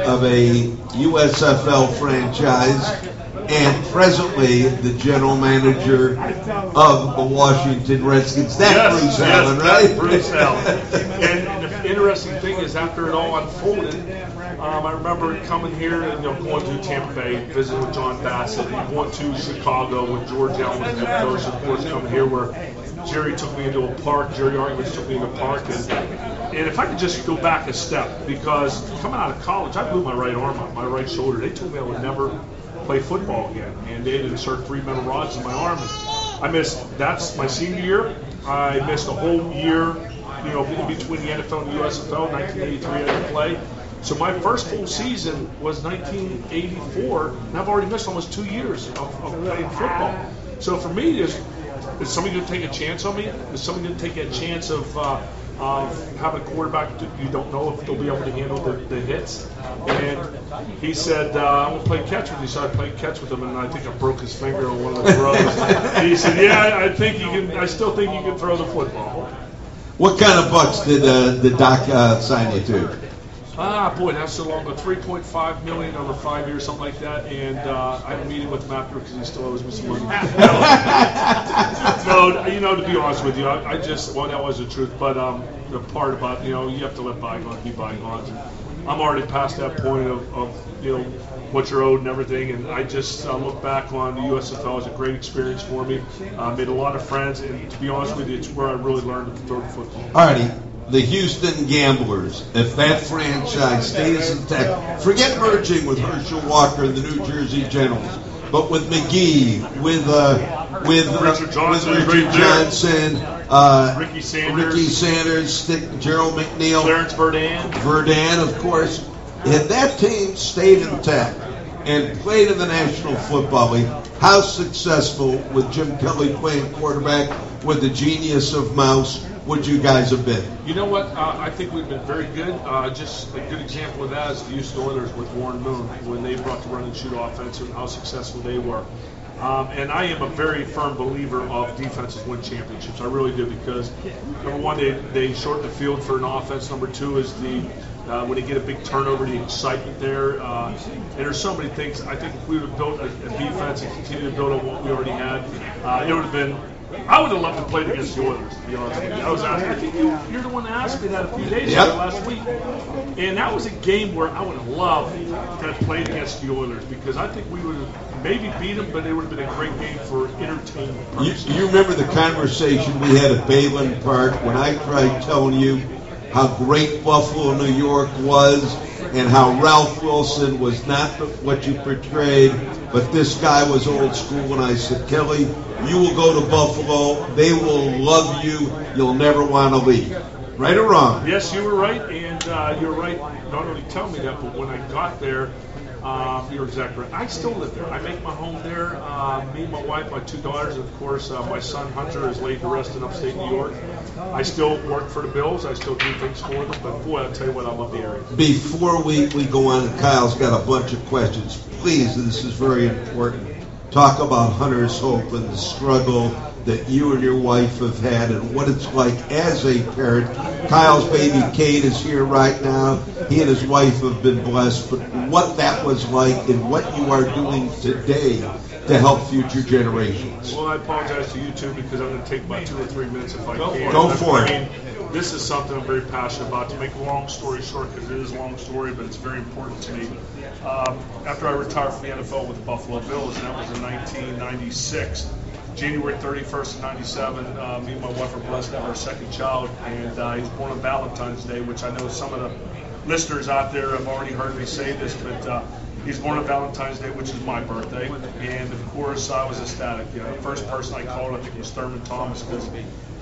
of a USFL franchise and presently the general manager of the Washington Redskins. That's Bruce Allen, right? That's Bruce Allen. And the interesting thing is, after it all unfolded, I remember coming here and going to Tampa Bay, visiting with John Bassett, and going to Chicago with George Allen, the head coach, of course, coming here where Jerry took me into a park, Jerry Arguments took me into a park, and if I could just go back a step, because coming out of college, I blew my right arm out, my right shoulder. They told me I would never play football again, and they had to insert 3 metal rods in my arm. And I missed, that's my senior year. I missed a whole year, in between the NFL and the USFL. 1983 I didn't play. So my first full season was 1984, and I've already missed almost 2 years of playing football. So for me, is somebody going to take a chance on me? Is somebody going to take a chance of having a quarterback that you don't know if they'll be able to handle the hits? And he said, I'm going to play catch with you. So I played catch with him, and I think I broke his finger on one of the throws. And he said, yeah, I still think you can throw the football. What kind of bucks did the doc sign you to? Boy, that's so long ago. $3.5 million over 5 years, something like that. And I had a meeting with him after because he still owes me some money. No, to be honest with you, that was the truth. But the part about, you have to let bygones be bygones. And I'm already past that point of what you're owed and everything. And I just look back on the USFL as a great experience for me. Made a lot of friends. And to be honest with you, it's where I really learned to throw the football. All righty. The Houston Gamblers, if that franchise stays intact, forget merging with Herschel Walker and the New Jersey Generals, but with McGee, with Richard Johnson, Ricky Sanders, Gerald McNeil, Clarence Verdun, of course. If that team stayed intact and played in the National Football League, how successful with Jim Kelly playing quarterback with the genius of Mouse would you guys have been? You know what? I think we've been very good. Just a good example of that is the Houston Oilers with Warren Moon when they brought the run and shoot offense and how successful they were. And I am a very firm believer of defenses win championships. I really do, because number one, they shorten the field for an offense. Number two is when they get a big turnover, the excitement there. And there's so many things. I think if we would have built a defense and continued to build on what we already had, it would have been. I would have loved to play against the Oilers, to be honest with you. I think you're the one that asked me that a few days ago last week. And that was a game where I would have loved to have played against the Oilers, because I think we would have maybe beat them, but it would have been a great game for entertainment purposes. You remember the conversation we had at Bayland Park when I tried telling you how great Buffalo, New York was, and how Ralph Wilson was not what you portrayed, but this guy was old school. And I said, Kelly, you will go to Buffalo. They will love you. You'll never want to leave. Right or wrong? Yes, you were right, and you're right. Not only tell me that, but when I got there, you're exactly right. I still live there. I make my home there. Me, my wife, my 2 daughters, and of course, my son Hunter is laid to rest in upstate New York. I still work for the Bills. I still do things for them. But boy, I'll tell you what, I love the area. Before we go on, and Kyle's got a bunch of questions. Please, this is very important. Talk about Hunter's hope and the struggle that you and your wife have had and what it's like as a parent. Kyle's baby Kate is here right now. He and his wife have been blessed, but what that was like and what you are doing today to help future generations. Well, I apologize to you too, because I'm going to take about 2 or 3 minutes if I can. Go for it. I mean, this is something I'm very passionate about. To make a long story short, because it is a long story, but it's very important to me. After I retired from the NFL with the Buffalo Bills, and that was in 1996, January 31st of 97, me and my wife were blessed to have our second child, and he was born on Valentine's Day, which I know some of the listeners out there have already heard me say this, but he's born on Valentine's Day, which is my birthday, and of course I was ecstatic. The first person I called, I think, was Thurman Thomas, because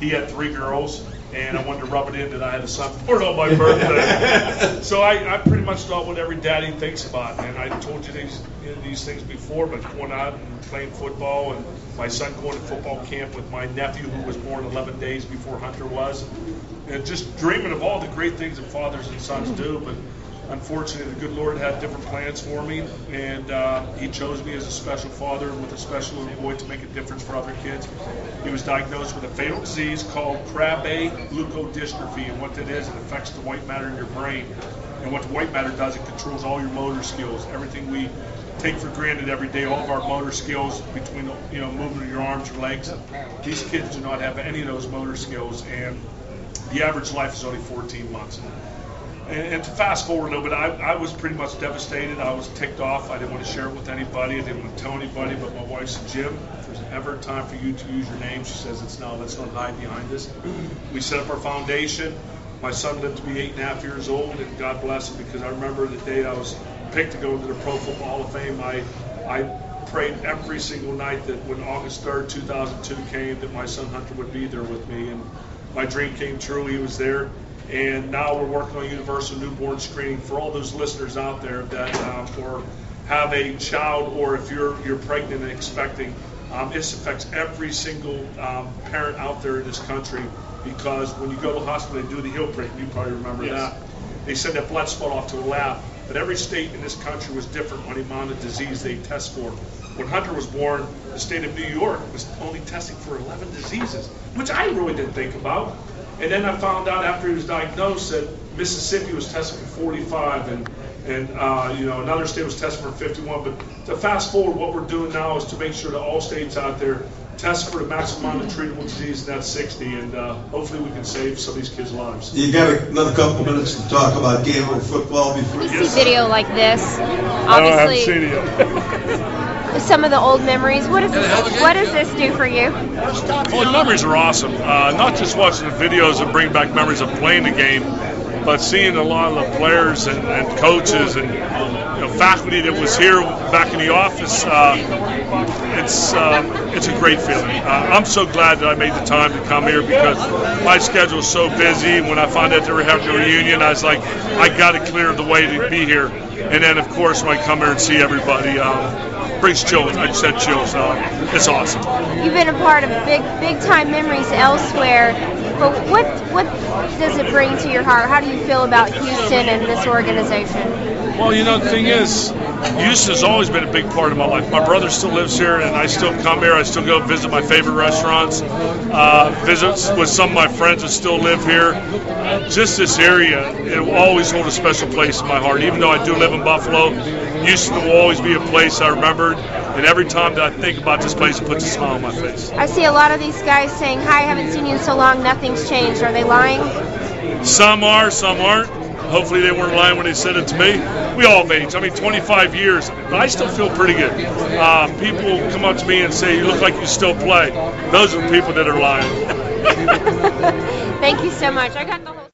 he had 3 girls, and I wanted to rub it in that I had a son born on my birthday. So I pretty much thought what every daddy thinks about, and I told you these things before, but going out and playing football, and my son going to football camp with my nephew who was born 11 days before Hunter was, and just dreaming of all the great things that fathers and sons do. But unfortunately, the good Lord had different plans for me, and he chose me as a special father with a special little boy to make a difference for other kids. He was diagnosed with a fatal disease called Krabbe leukodystrophy, and what that is, it affects the white matter in your brain. And what the white matter does, it controls all your motor skills, everything we take for granted every day, all of our motor skills between, moving your arms, your legs. These kids do not have any of those motor skills, and the average life is only 14 months. And to fast forward a little bit, I was pretty much devastated. I was ticked off. I didn't want to share it with anybody. I didn't want to tell anybody. But my wife said, Jim, if there's ever time for you to use your name, she says, let's not hide behind this. We set up our foundation. My son lived to be 8.5 years old, and God bless him, because I remember the day I was picked to go into the Pro Football Hall of Fame. I prayed every single night that when August 3rd, 2002 came, that my son Hunter would be there with me. And my dream came true. He was there. And now we're working on universal newborn screening for all those listeners out there that or have a child, or if you're pregnant and expecting. This affects every single parent out there in this country, because when you go to the hospital, they do the heel prick. You probably remember that. They send that blood spot off to a lab. But every state in this country was different on the amount of disease they test for. When Hunter was born, the state of New York was only testing for 11 diseases, which I really didn't think about. And then I found out after he was diagnosed that Mississippi was testing for 45, and another state was testing for 51. But to fast forward, what we're doing now is to make sure that all states out there test for the maximum amount of treatable disease, and that's 60. And hopefully we can save some of these kids' lives. You got another couple minutes to talk about Gaylord football before you see video like this. Obviously, I haven't seen it. Some of the old memories. What does this do for you? Well, the memories are awesome. Not just watching the videos and bring back memories of playing the game, but seeing a lot of the players and coaches and faculty that was here back in the office. It's a great feeling. I'm so glad that I made the time to come here, because my schedule is so busy. When I found out they were having a reunion, I was like, I got to clear the way to be here. And then, of course, when I come here and see everybody, brings chills. I just had chills. It's awesome. You've been a part of big time memories elsewhere, but what does it bring to your heart? How do you feel about Houston and this organization? Well, the thing is, Houston has always been a big part of my life. My brother still lives here, and I still come here. I still go visit my favorite restaurants, visits with some of my friends that still live here. Just this area, it will always hold a special place in my heart. Even though I do live in Buffalo, Houston will always be a place I remembered. And every time that I think about this place, it puts a smile on my face. I see a lot of these guys saying, hi, I haven't seen you in so long, nothing's changed. Are they lying? Some are, some aren't. Hopefully they weren't lying when they said it to me. We all have aged. 25 years, but I still feel pretty good. People come up to me and say, you look like you still play. Those are the people that are lying. Thank you so much. I got the whole